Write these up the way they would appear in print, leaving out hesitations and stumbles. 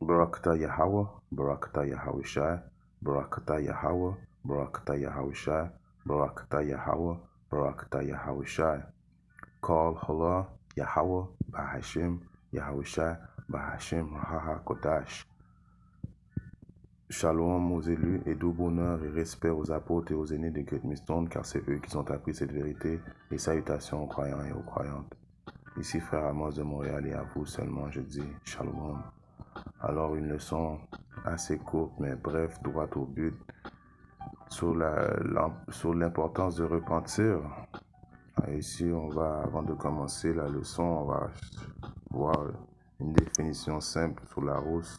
Barakata Yahweh, Barakata Yahweh Barakata Yahweh, Barakata Yahweh Barakata Yahweh, Barakata Yahweh Call Allah, Yahweh, Bahashim, Yahweh Bahashim, Raha Kodash. Shalom aux élus et doux bonheur et respect aux apôtres et aux aînés de Great Millstone, car c'est eux qui ont appris cette vérité, et salutations aux croyants et aux croyantes. Ici frère Amos de Montréal, et à vous seulement je dis Shalom. Alors une leçon assez courte mais bref, droit au but, sur l'importance de repentir. Ici avant de commencer la leçon, on va voir une définition simple sur la rousse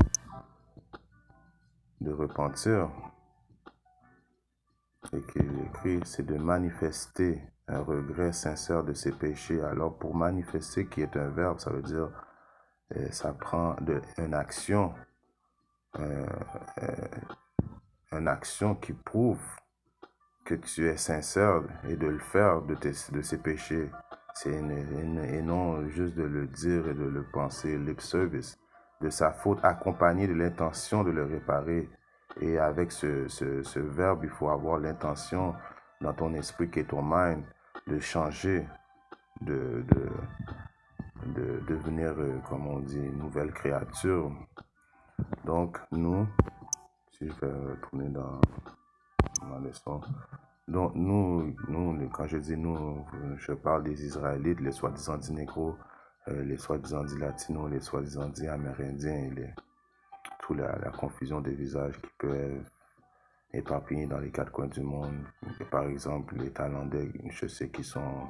de repentir. Et qu'il écrit, c'est de manifester un regret sincère de ses péchés. Alors pour manifester, qui est un verbe, ça veut dire, ça prend une action, une action qui prouve que tu es sincère et de le faire de ses péchés. Et non juste de le dire et de le penser, lip service, de sa faute accompagnée de l'intention de le réparer. Et avec ce verbe, il faut avoir l'intention dans ton esprit qui est ton mind de changer, de devenir, comme on dit, une nouvelle créature. Donc, nous, si je vais retourner dans ma leçon, donc quand je dis nous, je parle des Israélites, les soi-disant dits négros, les soi-disant dits latinos, les soi-disant dits amérindiens, et toute la confusion des visages qui peut éparpillés dans les quatre coins du monde. Et par exemple, les Thaïlandais, je sais qu'ils sont,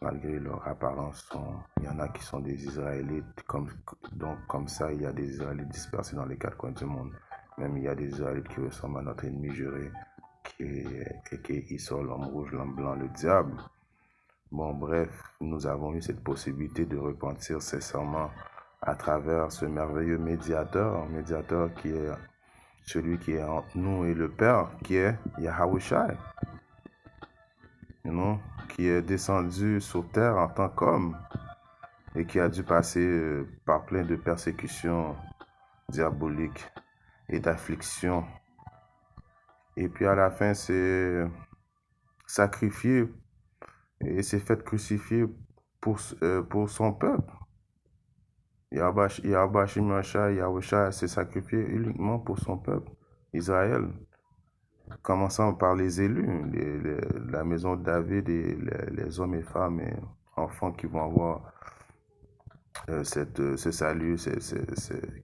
malgré leur apparence, il y en a qui sont des Israélites. Donc, comme ça, il y a des Israélites dispersés dans les quatre coins du monde. Même il y a des Israélites qui ressemblent à notre ennemi juré, qui est Isol, l'homme rouge, l'homme blanc, le diable. Bon, bref, nous avons eu cette possibilité de repentir sincèrement à travers ce merveilleux médiateur qui est celui qui est entre nous et le Père, qui est Yahweh, qui est descendu sur terre en tant qu'homme et qui a dû passer par plein de persécutions diaboliques et d'afflictions. Et puis à la fin, c'est sacrifié et s'est fait crucifier pour son peuple. Yahweh s'est sacrifié uniquement pour son peuple, Israël. Commençant par les élus, la maison de David et les hommes et femmes et enfants qui vont avoir ce salut,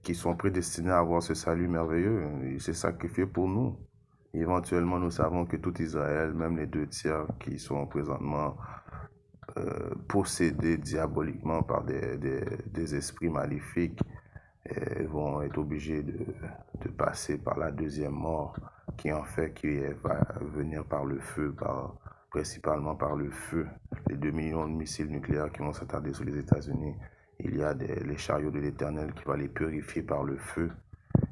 qui sont prédestinés à avoir ce salut merveilleux. Il s'est sacrifié pour nous. Éventuellement, nous savons que tout Israël, même les 2 tiers qui sont présentement possédés diaboliquement par des esprits maléfiques, vont être obligés de passer par la deuxième mort, qui va venir par le feu, principalement par le feu. Les 2 millions de missiles nucléaires qui vont s'attarder sur les États-Unis, il y a les chariots de l'Éternel qui va les purifier par le feu.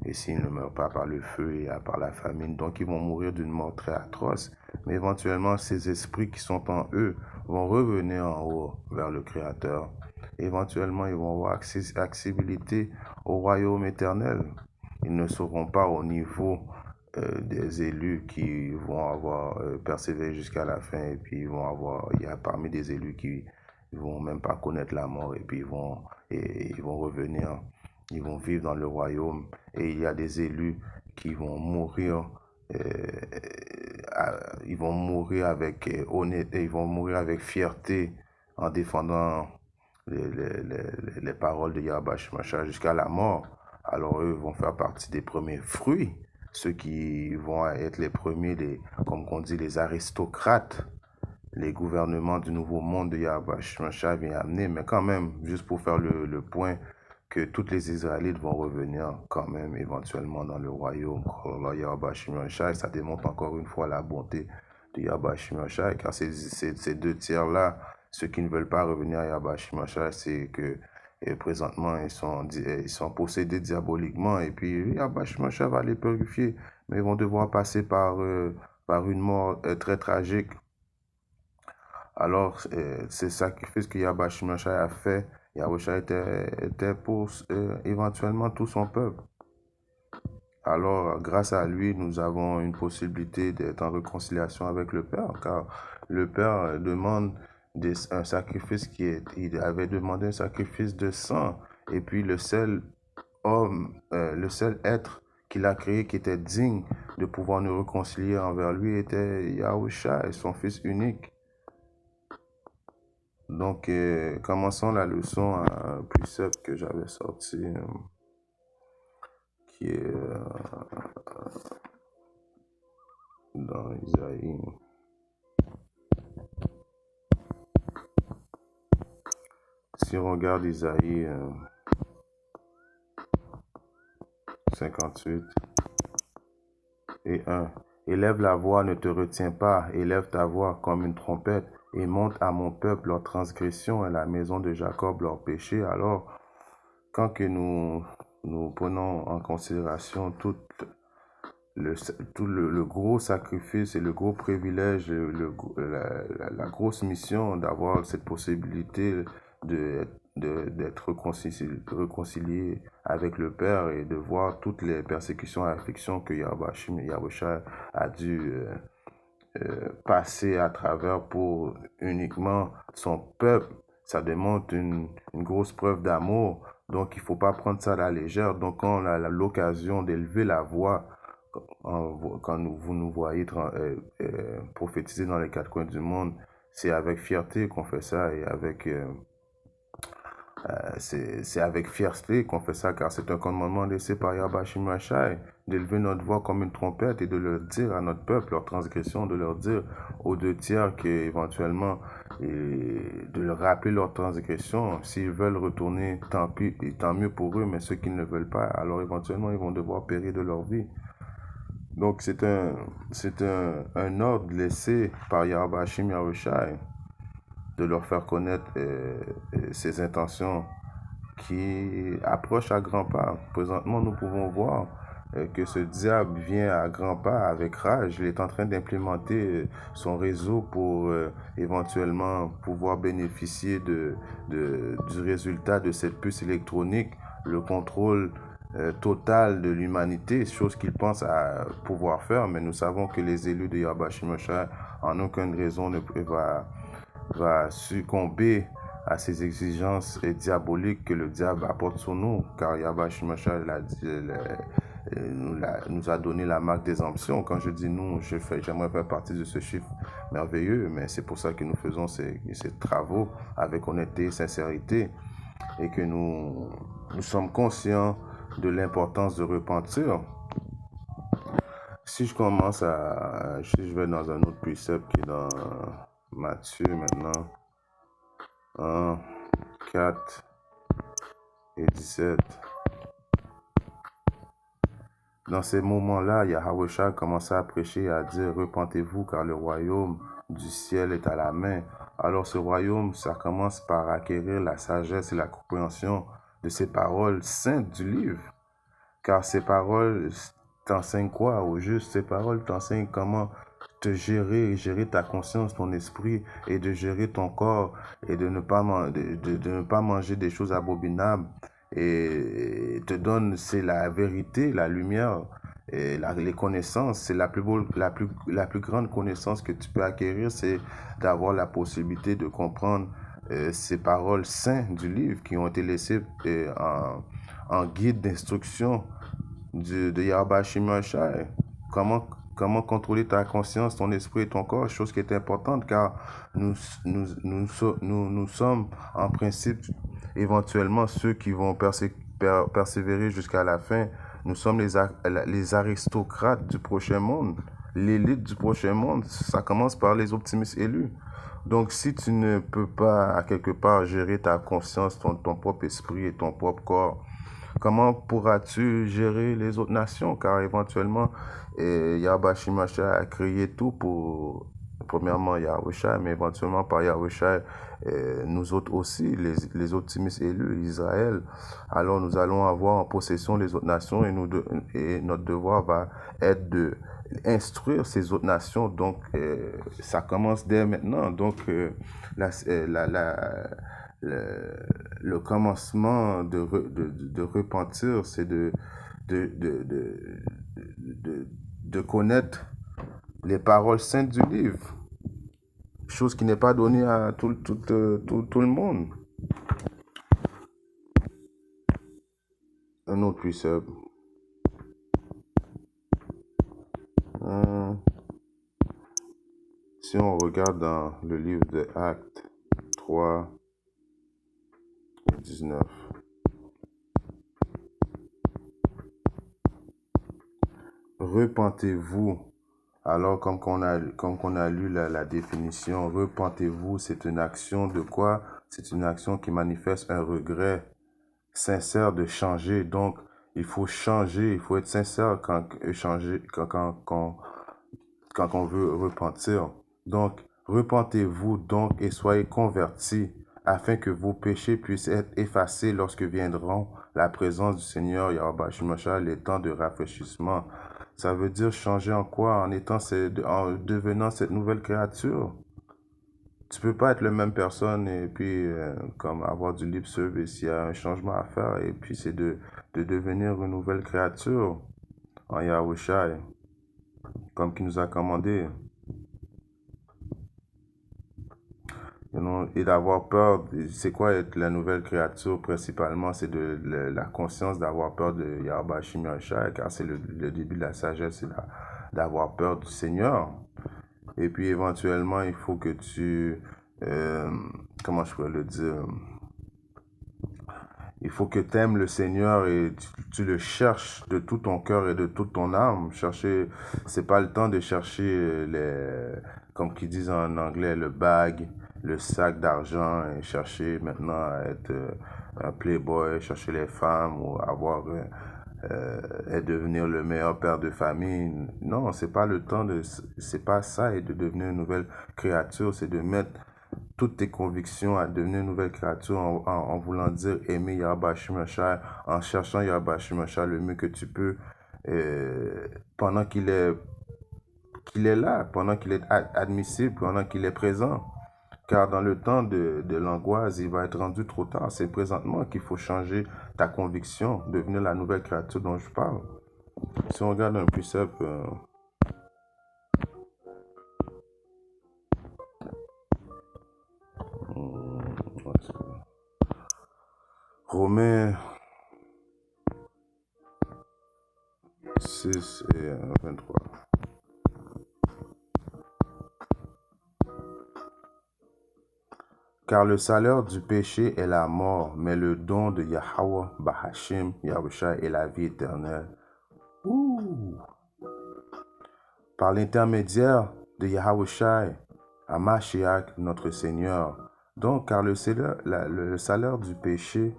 Et s'ils ne meurent pas par le feu et par la famine, donc ils vont mourir d'une mort très atroce. Mais éventuellement, ces esprits qui sont en eux vont revenir en haut vers le Créateur. Éventuellement, ils vont avoir accessibilité au royaume éternel. Ils ne seront pas au niveau des élus qui vont avoir persévéré jusqu'à la fin. Et puis, il y a parmi des élus qui ne vont même pas connaître la mort. Et puis, ils vont revenir. Ils vont vivre dans le royaume. Et il y a des élus qui vont mourir. Ils vont mourir avec honnêteté. Ils vont mourir avec fierté en défendant les paroles de Yahweh jusqu'à la mort. Alors eux vont faire partie des premiers fruits, ceux qui vont être les premiers, comme on dit, les aristocrates, les gouvernements du nouveau monde de Yahweh vient amener. Mais quand même, juste pour faire le point, que toutes les Israélites vont revenir quand même éventuellement dans le royaume. Ça démontre encore une fois la bonté de Yahweh, car ces 2 tiers-là, ceux qui ne veulent pas revenir à Yahweh, c'est que présentement ils sont possédés diaboliquement et puis Yahweh va les purifier, mais ils vont devoir passer par une mort très tragique. Alors, ce sacrifice que Yahweh a fait Yahusha était pour éventuellement tout son peuple. Alors, grâce à lui, nous avons une possibilité d'être en réconciliation avec le Père, car le Père demande un sacrifice il avait demandé un sacrifice de sang, et puis le seul homme, le seul être qu'il a créé qui était digne de pouvoir nous réconcilier envers lui était Yahusha, son Fils unique. Donc, commençons la leçon à un précepte que j'avais sorti, qui est dans Isaïe. Si on regarde Isaïe 58 et 1, élève la voix, ne te retiens pas, élève ta voix comme une trompette, et monte à mon peuple leur transgression, et la maison de Jacob leur péché. Alors, quand que nous prenons en considération tout le gros sacrifice et le gros privilège, la grosse mission d'avoir cette possibilité d'être réconcilié avec le Père et de voir toutes les persécutions et afflictions que Yahusha a dû passer à travers pour uniquement son peuple. Ça demande une grosse preuve d'amour. Donc, il ne faut pas prendre ça à la légère. Donc, quand on a l'occasion d'élever la voix, quand vous nous voyez prophétiser dans les quatre coins du monde, c'est avec fierté qu'on fait ça et c'est avec fierté qu'on fait ça, car c'est un commandement laissé par Yahweh Shimashai, d'élever notre voix comme une trompette et de leur dire à notre peuple leur transgression, de leur dire aux deux tiers qu'éventuellement, de leur rappeler leur transgression. S'ils veulent retourner, tant pis et tant mieux pour eux, mais ceux qui ne veulent pas, alors éventuellement, ils vont devoir périr de leur vie. Donc, c'est un ordre laissé par Yahweh Shimashai de leur faire connaître ses intentions qui approche à grands pas. Présentement, nous pouvons voir que ce diable vient à grands pas avec rage. Il est en train d'implémenter son réseau pour éventuellement pouvoir bénéficier du résultat de cette puce électronique, le contrôle total de l'humanité, chose qu'il pense à pouvoir faire, mais nous savons que les élus de Yahweh Shimashai en aucune raison ne va succomber à ces exigences diaboliques que le diable apporte sur nous, car Yahweh Shimashai nous a donné la marque d'exemption. Quand je dis nous, j'aimerais faire partie de ce chiffre merveilleux, mais c'est pour ça que nous faisons ces travaux avec honnêteté et sincérité, et que nous sommes conscients de l'importance de repentir. Si je commence si je vais dans un autre précepte qui est dans Matthieu maintenant, 1, 4 et 17. Dans ces moments-là, Yahweh commençait à prêcher et à dire « Repentez-vous car le royaume du ciel est à la main ». Alors ce royaume, ça commence par acquérir la sagesse et la compréhension de ces paroles saintes du livre. Car ces paroles t'enseignent quoi au juste? Ces paroles t'enseignent comment te gérer ta conscience, ton esprit, et de gérer ton corps, et de ne pas manger des choses abominables, et te donne, c'est la vérité, la lumière, et les connaissances. C'est la plus grande connaissance que tu peux acquérir, c'est d'avoir la possibilité de comprendre ces paroles saintes du livre qui ont été laissées en guide d'instruction de Yahweh Shimashai. Comment contrôler ta conscience, ton esprit et ton corps, chose qui est importante, car nous sommes en principe éventuellement ceux qui vont persévérer jusqu'à la fin. Nous sommes les aristocrates du prochain monde, l'élite du prochain monde. Ça commence par les optimistes élus. Donc, si tu ne peux pas, à quelque part, gérer ta conscience, ton propre esprit et ton propre corps, comment pourras-tu gérer les autres nations? Car éventuellement, Yahweh Shimashai a créé tout pour, premièrement, Yahweh, mais éventuellement par Yahweh, nous autres aussi, les optimistes élus, Israël. Alors nous allons avoir en possession les autres nations et notre devoir va être de instruire ces autres nations. Donc, ça commence dès maintenant. Donc, le commencement de repentir, c'est de, de, de, de connaître les paroles saintes du livre, chose qui n'est pas donnée à tout le monde. Un autre précepte. Si on regarde dans le livre de Actes 3, 19. Repentez-vous. Alors, comme qu'on a lu la définition, repentez-vous, c'est une action de quoi? C'est une action qui manifeste un regret sincère de changer. Donc, il faut changer, il faut être sincère quand on veut repentir. Donc, repentez-vous donc et soyez convertis, afin que vos péchés puissent être effacés lorsque viendront la présence du Seigneur Yahweh Shemashah, les temps de rafraîchissement. Ça veut dire changer en quoi? En devenant cette nouvelle créature. Tu peux pas être la même personne et puis comme avoir du lip service. Il y a un changement à faire et puis c'est de devenir une nouvelle créature en Yahushai, comme qui nous a commandé. Et d'avoir peur, c'est quoi être la nouvelle créature principalement? C'est la conscience d'avoir peur de Yahweh Shemashah, car c'est le début de la sagesse, c'est d'avoir peur du Seigneur. Et puis éventuellement, il faut que comment je pourrais le dire? Il faut que tu aimes le Seigneur et tu le cherches de tout ton cœur et de toute ton âme. C'est pas le temps de chercher comme qu'ils disent en anglais, le bag, le sac d'argent et chercher maintenant à être un playboy, chercher les femmes ou et devenir le meilleur père de famille. Non, c'est pas le temps c'est pas ça et de devenir une nouvelle créature, c'est de mettre toutes tes convictions à devenir une nouvelle créature en voulant dire aimer Yahweh Shemashah, en cherchant Yahweh Shemashah le mieux que tu peux pendant qu'il est là, pendant qu'il est admissible, pendant qu'il est présent. Car dans le temps de l'angoisse, il va être rendu trop tard. C'est présentement qu'il faut changer ta conviction, devenir la nouvelle créature dont je parle. Si on regarde un précepte, Romains 6 et 23. Car le salaire du péché est la mort, mais le don de Yahweh Bahashim, Yahushua, est la vie éternelle. Ouh. Par l'intermédiaire de Yahushua, Hamashiach, notre Seigneur. Donc, car le salaire du péché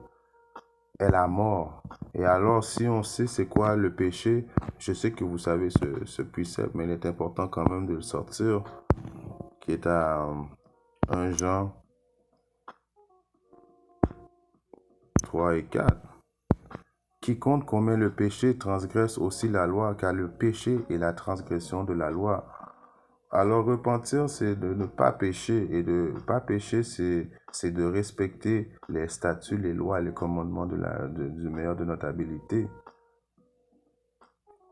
est la mort. Et alors, si on sait c'est quoi le péché, je sais que vous savez ce précepte, mais il est important quand même de le sortir, qui est à 1 Jean 3 et 4. Quiconque commet le péché transgresse aussi la loi, car le péché est la transgression de la loi. Alors repentir, c'est de ne pas pécher, et de ne pas pécher, c'est de respecter les statuts, les lois, les commandements du meilleur de notre habilité.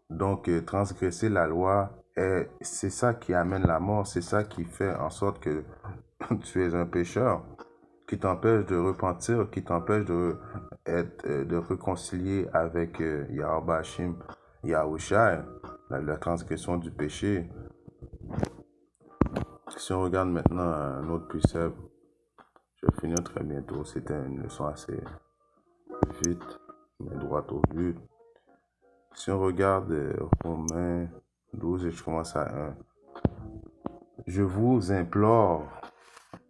Donc transgresser la loi, c'est ça qui amène la mort, c'est ça qui fait en sorte que tu es un pécheur, qui t'empêche de repentir, qui t'empêche de réconcilier avec Yahweh Hashim, Yahushai, la transgression du péché. Si on regarde maintenant un autre précepte, je vais finir très bientôt. C'était une leçon assez vite, mais droite au but. Si on regarde Romains 12 et je commence à 1. Je vous implore,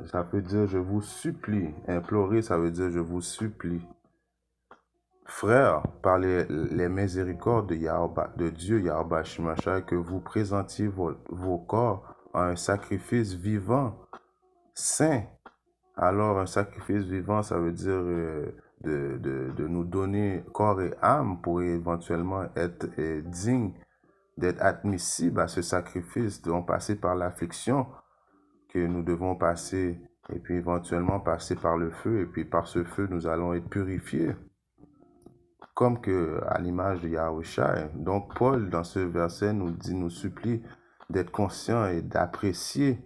ça veut dire je vous supplie. Implorer, ça veut dire je vous supplie. Frères, par les miséricordes de Dieu, Yahweh Shemashah, que vous présentiez vos corps à un sacrifice vivant, saint. Alors, un sacrifice vivant, ça veut dire de nous donner corps et âme pour éventuellement être digne d'être admissible à ce sacrifice, de passer par l'affliction que nous devons passer et puis éventuellement passer par le feu, et puis par ce feu, nous allons être purifiés, comme que à l'image de Yahushua. Donc Paul, dans ce verset, nous supplie d'être conscient et d'apprécier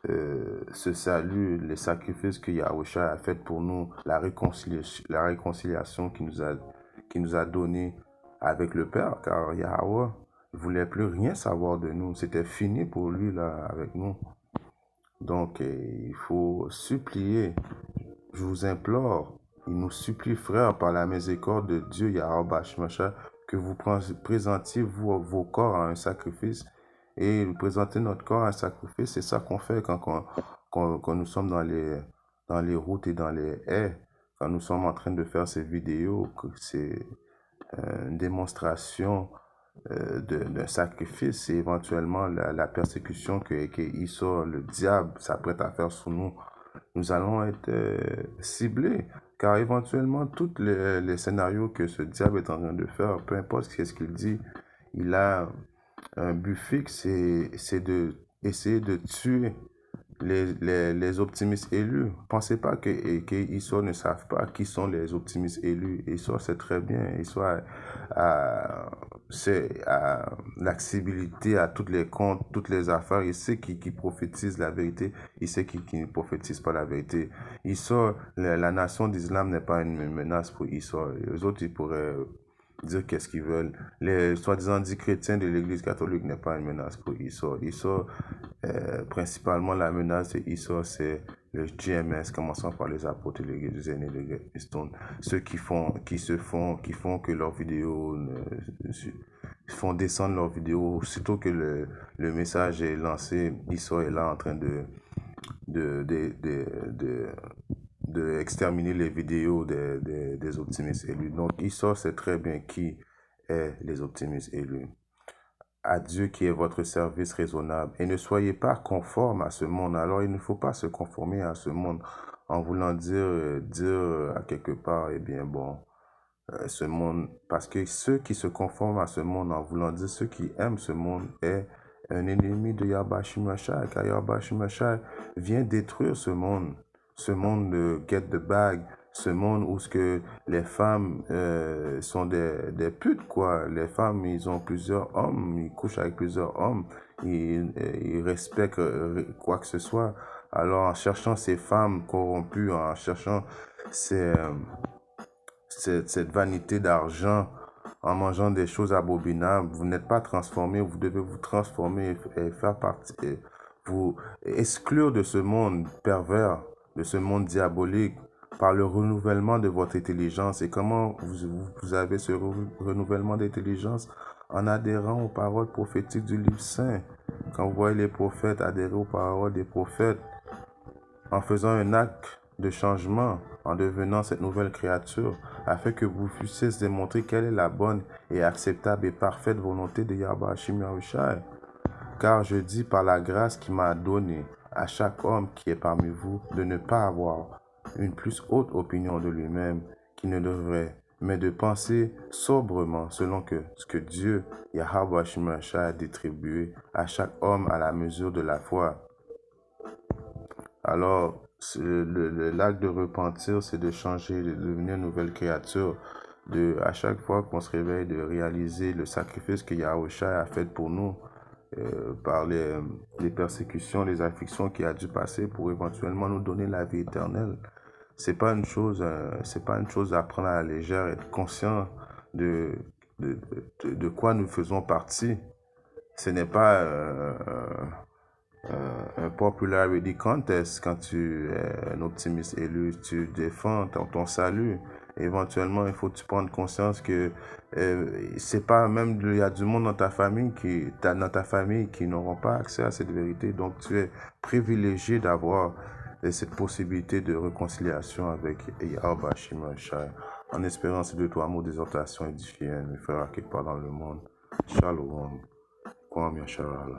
ce salut, les sacrifices que Yahushua a fait pour nous, la réconciliation qu'il nous a donné avec le Père, car Yahweh ne voulait plus rien savoir de nous. C'était fini pour lui là avec nous. Donc, il faut supplier, je vous implore, il nous supplie, frères, par la miséricorde de Dieu, Yahweh Shmasha, que vous présentiez vos corps à un sacrifice et présenter notre corps à un sacrifice. C'est ça qu'on fait quand nous sommes dans les routes et dans les haies, quand nous sommes en train de faire ces vidéos, c'est une démonstration d'un sacrifice et éventuellement la persécution que Esau, le diable, s'apprête à faire sur nous. Nous allons être ciblés, car éventuellement, tous les scénarios que ce diable est en train de faire, peu importe ce qu'il dit, il a un but fixe, c'est de essayer de tuer les optimistes élus. Pensez pas que Esau ne savent pas qui sont les optimistes élus. Esau sait très bien. Esau c'est l'accessibilité à toutes les comptes, toutes les affaires. Il sait qui prophétise la vérité. Il sait qui ne prophétise pas la vérité. Esau, la nation d'Islam n'est pas une menace pour Esau. Les autres, ils pourraient dire qu'est-ce qu'ils veulent. Les soi-disant dits chrétiens de l'Église catholique n'est pas une menace pour Esau. Esau, principalement la menace de Esau, c'est le GMS, commençant par les apôtres et les aînés de Greystone. Ceux qui font que leurs vidéos font descendre leurs vidéos. Aussitôt que le message est lancé, Esau est là en train de exterminer les vidéos des optimistes élus. Donc, Esau sait très bien qui est les optimistes élus. À Dieu qui est votre service raisonnable. Et ne soyez pas conforme à ce monde. Alors, il ne faut pas se conformer à ce monde en voulant dire à quelque part, eh bien, bon, ce monde, parce que ceux qui se conforment à ce monde en voulant dire ceux qui aiment ce monde est un ennemi de Yahweh Shemashai, car Yahweh Shemashai vient détruire ce monde de get the bag, ce monde où ce que les femmes sont des putes, quoi. Les femmes, ils ont plusieurs hommes, ils couchent avec plusieurs hommes, ils respectent quoi que ce soit. Alors, en cherchant ces femmes corrompues, en cherchant cette vanité d'argent, en mangeant des choses abominables, vous n'êtes pas transformé, vous devez vous transformer et faire partie, et vous exclure de ce monde pervers, de ce monde diabolique, par le renouvellement de votre intelligence. Et comment vous avez ce renouvellement d'intelligence? En adhérant aux paroles prophétiques du livre saint. Quand vous voyez les prophètes adhérer aux paroles des prophètes, en faisant un acte de changement, en devenant cette nouvelle créature, afin que vous puissiez démontrer quelle est la bonne et acceptable et parfaite volonté de Yahweh Hashem Yahushua. Car je dis par la grâce qu'il m'a donnée à chaque homme qui est parmi vous de ne pas avoir une plus haute opinion de lui-même qu'il ne devrait, mais de penser sobrement selon ce que Dieu, Yahweh Hashem Yahushua, a distribué à chaque homme à la mesure de la foi. Alors, l'acte de repentir, c'est de changer, de devenir une nouvelle créature. À chaque fois qu'on se réveille, de réaliser le sacrifice que Yahushua a fait pour nous par les persécutions, les afflictions qu'il a dû passer pour éventuellement nous donner la vie éternelle. C'est pas une chose à prendre à la légère, être conscient de quoi nous faisons partie. Ce n'est pas un popularity contest quand tu es un optimiste élu, tu défends ton salut. Éventuellement, il faut que tu prennes conscience que c'est pas même, il y a du monde dans ta famille qui n'auront pas accès à cette vérité. Donc, tu es privilégié d'avoir cette possibilité de réconciliation avec Yahweh Shemashai. En espérant ces deux, trois mots d'exhortation édifiants, mes frères, quelque part dans le monde. Shalom. Kwame Yasharala.